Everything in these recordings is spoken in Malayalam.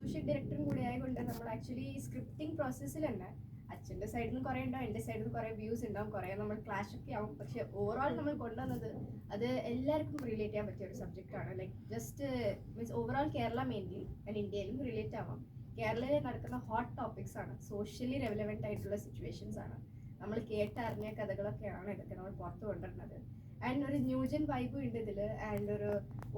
മ്യൂസിക് ഡയറക്ടറും കൂടി ആയതുകൊണ്ട് നമ്മൾ ആക്ച്വലി ഈ സ്ക്രിപ്റ്റിംഗ് പ്രോസസ്സിൽ തന്നെ അച്ഛൻ്റെ സൈഡിൽ നിന്ന് കുറേ ഉണ്ടാവും, എൻ്റെ സൈഡിൽ നിന്ന് കുറേ വ്യൂസ് ഉണ്ടാവും, കുറേ നമ്മൾ ക്ലാഷ് ഒക്കെ ആവും. പക്ഷെ ഓവറോൾ നമ്മൾ കൊണ്ടുവന്നത് അത് എല്ലാവർക്കും റിലേറ്റ് ചെയ്യാൻ പറ്റിയ ഒരു സബ്ജക്റ്റാണ്. Like just means overall Kerala mainly and ഇന്ത്യയിലും റിലേറ്റ് ആവാം. കേരളയിൽ നടക്കുന്ന ഹോട്ട് ടോപ്പിക്സ് ആണ്, സോഷ്യലി റെലവെൻ്റ് ആയിട്ടുള്ള സിറ്റുവേഷൻസ് ആണ്, നമ്മൾ കേട്ടറിഞ്ഞ കഥകളൊക്കെയാണ് ഇതൊക്കെ നമ്മൾ പുറത്ത് കൊണ്ടുവരുന്നത്. ആൻഡ് ഒരു ന്യൂജൻ വൈബും ഉണ്ട് ഇതിൽ, ആൻഡ് ഒരു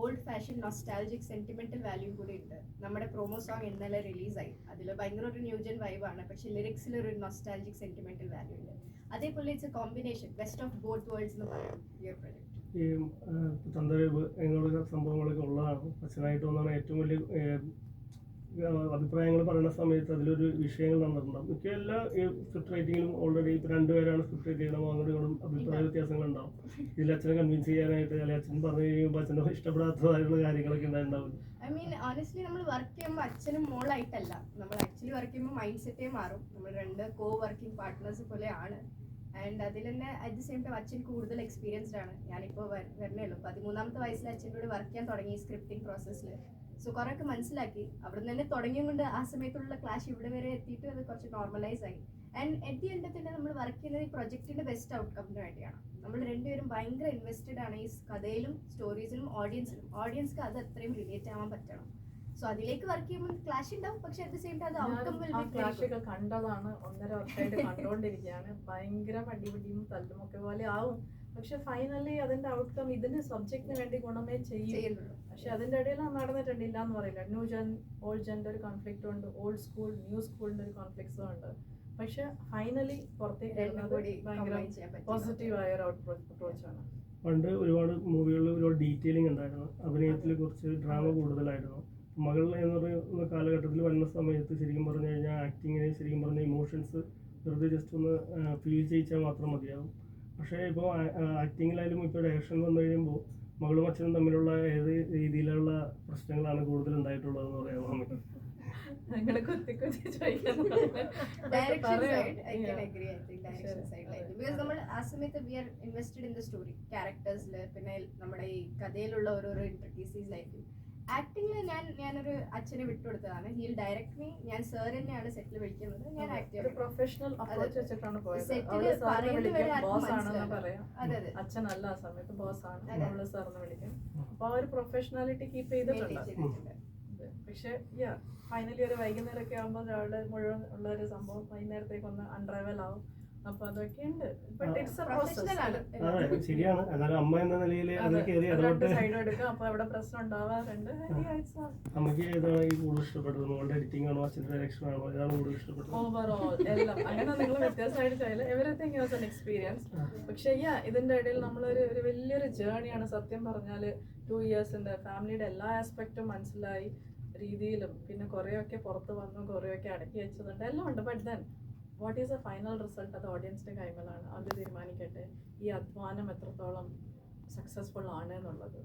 old fashion nostalgic sentimental value കൂടി ഉണ്ട്. നമ്മുടെ പ്രൊമോ സോങ് ഇന്നലെ റിലീസായി, അതിൽ ഭയങ്കര ഒരു ന്യൂജൻ വൈബാണ്, പക്ഷെ ലിറിക്സിൽ ഒരു നൊസ്റ്റാൾജിക് സെന്റിമെന്റൽ വാല്യൂ ഉണ്ട്. അതേപോലെ it's a combination, best of both worlds എന്ന് പറയാം ഈ ഒരു പ്രൊജക്ട്. ഈ തന്തവേബ് എന്നുള്ള സംഭവങ്ങളൊക്കെ ഉള്ളതാണ്. അച്ഛനായിട്ട് വന്നാണ് ഏറ്റവും വലിയ അഭിപ്രായങ്ങൾ പറയുന്ന സമയത്ത് അതിലൊരു വിഷയങ്ങൾ നടന്നിട്ടുണ്ടാകും. മിക്ക എല്ലാ സ്ക്രിപ്റ്റ് റൈറ്റിങ്ങിലും ഓൾറെഡി ഇപ്പോൾ രണ്ടുപേരാണ് സ്ക്രിപ്റ്റ് റൈറ്റ് ചെയ്യണം, അങ്ങോട്ടും അഭിപ്രായ വ്യത്യാസങ്ങളുണ്ടാവും. ഇതിൽ അച്ഛനെ കൺവിൻസ് ചെയ്യാനായിട്ട് അല്ലെങ്കിൽ അച്ഛൻ പറഞ്ഞു കഴിയുമ്പോൾ അച്ഛൻ്റെ ഇഷ്ടപ്പെടാത്തതായിട്ടുള്ള കാര്യങ്ങളൊക്കെ ഉണ്ടാവും. ഐ മീൻ ഓണസ്റ്റ്ലി നമ്മൾ വർക്ക് ചെയ്യുമ്പോൾ അച്ഛനും മോളായിട്ടല്ല, നമ്മൾ ആക്ച്വലി വർക്ക് ചെയ്യുമ്പോൾ മൈൻഡ് സെറ്റേ മാറും. നമ്മൾ രണ്ട് കോ വർക്കിംഗ് പാർട്ട്നേഴ്സ് പോലെയാണ്. ആൻഡ് അതിൽ തന്നെ അറ്റ് ദി സെയിം ടൈം അച്ഛൻ കൂടുതൽ എക്സ്പീരിയൻസ്ഡ് ആണ്. ഞാനിപ്പോൾ വരണേ ഉള്ളൂ, 13ാമത്തെ വയസ്സിൽ അച്ഛൻ്റെ കൂടെ വർക്ക് ചെയ്യാൻ തുടങ്ങി സ്ക്രിപ്റ്റിംഗ് പ്രോസസ്സിൽ. സോ കുറേയൊക്കെ മനസ്സിലാക്കി. അവിടെ നിന്ന് തന്നെ തുടങ്ങിയുകൊണ്ട് ആ സമയത്തുള്ള ക്ലാഷ് ഇവിടെ വരെ എത്തിയിട്ട് അത് കുറച്ച് നോർമലൈസ് ആയി. ആൻഡ് അറ്റ് ദി എൻഡ് തന്നെ നമ്മൾ വർക്ക് ചെയ്യുന്നത് ഈ പ്രൊജക്റ്റിൻ്റെ ബെസ്റ്റ് ഔട്ട്കമ്മിന് വേണ്ടിയാണ്. നമ്മൾ രണ്ടുപേരും ഭയങ്കര ഇൻവെസ്റ്റഡ് ആണ് ഈ കഥയിലും സ്റ്റോറീസിലും ഓഡിയൻസ്ക്ക് അത് അത്രയും റിലേറ്റ് ആവാൻ പറ്റണം. സോ അതിലേക്ക് വർക്ക് ചെയ്യുമ്പോൾ ക്ലാഷ് ഉണ്ടാവും, പക്ഷെ അറ്റ് ദി സെയിം ടൈം അത് ഔട്ട്കം ക്ലാഷൊക്കെ കണ്ടതാണ്, 1.5 വർഷമായിട്ട് കണ്ടുകൊണ്ടിരിക്കുകയാണ്. ഭയങ്കര അടിപിടിയും തല്ലുമൊക്കെ പോലെ ആവും, പക്ഷെ ഫൈനലി അതിന്റെ ഔട്ട്കം ഇതിന് സബ്ജക്റ്റിന് വേണ്ടി ഗുണമേ ചെയ്യുള്ളൂ. പക്ഷെ അതിന്റെ ഇടയിൽ നടന്നിട്ടുണ്ടില്ല എന്ന് പറയില്ല. ഓൾഡ് ജെൻഡർ കോൺഫ്ലിക്റ്റും ഉണ്ട്, ഓൾഡ് സ്കൂൾ ന്യൂ സ്കൂളിന്റെ ഒരു കോൺഫ്ലിക്ട്സും ഉണ്ട്. പക്ഷെ ഫൈനലി പുറത്തേക്ക് വരുന്നത് ഭയങ്കര പോസിറ്റീവായ ഒരു അപ്രോച്ചാണ്. പണ്ട് ഒരുപാട് മൂവികളിൽ ഒരുപാട് ഡീറ്റെയിലിംഗ് ഉണ്ടായിരുന്നു, അഭിനയത്തിൽ കുറച്ച് ഡ്രാമ കൂടുതലായിരുന്നു. മകൾ എന്ന് പറയുന്ന കാലഘട്ടത്തിൽ വരുന്ന സമയത്ത് ശരിക്കും പറഞ്ഞു കഴിഞ്ഞാൽ ആക്ടിങ്ങിന് ശരിക്കും പറഞ്ഞാൽ ഇമോഷൻസ് വെറുതെ ജസ്റ്റ് ഒന്ന് ഫീൽ ചെയ്യിച്ചാൽ മാത്രം മതിയാകും. പക്ഷേ ഇപ്പോൾ ആക്ടിങ്ങിലായാലും ഇപ്പോൾ ഡയറക്ഷൻ വന്നു കഴിയുമ്പോൾ മകളും അച്ഛനും തമ്മിലുള്ള ഏത് രീതിയിലുള്ള പ്രശ്നങ്ങളാണ് കൂടുതൽ ഉണ്ടായിട്ടുള്ളതെന്ന് പറയാമോ നമുക്ക്? നമ്മൾ ആ സമയത്ത് we are invested in the story, ക്യാരക്ടേഴ്സിൽ, പിന്നെ നമ്മുടെ ഈ കഥയിലുള്ള ഓരോരോ ഇൻട്രിക്കീസീസിലായിരിക്കും. ആക്ടിങ്ങിൽ ഞാനൊരു അച്ഛനെ വിട്ടുകൊടുത്തതാണ്. ഹീൽ ഡയറക്ട് മീ, ഞാൻ സർ തന്നെയാണ് സെറ്റിൽ വിളിക്കുന്നത്, ഞാൻ ആക്ട് ചെയ്യുന്നത്. പ്രൊഫഷണൽ അപ്രോച്ച് വെച്ചിട്ടാണ് പോയത്. അച്ഛനല്ല ആ സമയത്ത് ബോസ് ആണ്, നമ്മള് സാറിന് വിളിക്കും. അപ്പൊ ആ ഒരു പ്രൊഫഷണാലിറ്റി കീപ്പ് ചെയ്തിട്ടുണ്ട്. പക്ഷെ ഫൈനലി ഒരു വൈകുന്നേരമൊക്കെ ആകുമ്പോൾ രാവിലെ മുഴുവൻ ഉള്ള ഒരു സംഭവം വൈകുന്നേരത്തേക്ക് ഒന്ന് അൺട്രാവൽ ആവും. അപ്പൊ അതൊക്കെ ഉണ്ട്. ശരിയാണ്. എന്നാലും അമ്മ എന്ന നിലയിൽ സൈഡ് എടുക്കും, അപ്പൊ അവിടെ പ്രശ്നം ഉണ്ടാവാറുണ്ട്. അമ്മയ്ക്ക് ഏതാണ് ഈ കൂടുതൽ ഇഷ്ടപ്പെട്ടത്? മോളുടെ എഡിറ്റിംഗ് ആണോ അച്ഛൻ്റെ ഡയറക്ഷൻ ആണോ? ഏതാണ് കൂടുതൽ ഇഷ്ടപ്പെട്ടത്? ഓവറോൾ എല്ലാം അങ്ങനെ നിങ്ങൾ വ്യത്യാസമായിട്ട് ചെയ്യില്ല. Everything was an experience. പക്ഷെ ഇതിന്റെ ഇടയിൽ നമ്മളൊരു വലിയൊരു ജേർണിയാണ് സത്യം പറഞ്ഞാൽ. 2 ഇയേഴ്സിന്റെ ഫാമിലിയുടെ എല്ലാ ആസ്പെക്റ്റും മനസ്സിലായി രീതിയിലും, പിന്നെ കുറേയൊക്കെ പുറത്ത് വന്നു, കുറേയൊക്കെ അടക്കി വെച്ചതുണ്ട്, എല്ലാം ഉണ്ട്. But then what is A final result അത് ഓഡിയൻസിന്റെ കൈമലാണ്. അവർ തീരുമാനിക്കട്ടെ ഈ അധ്വാനം എത്രത്തോളം സക്സസ്ഫുൾ ആണ് എന്നുള്ളത്.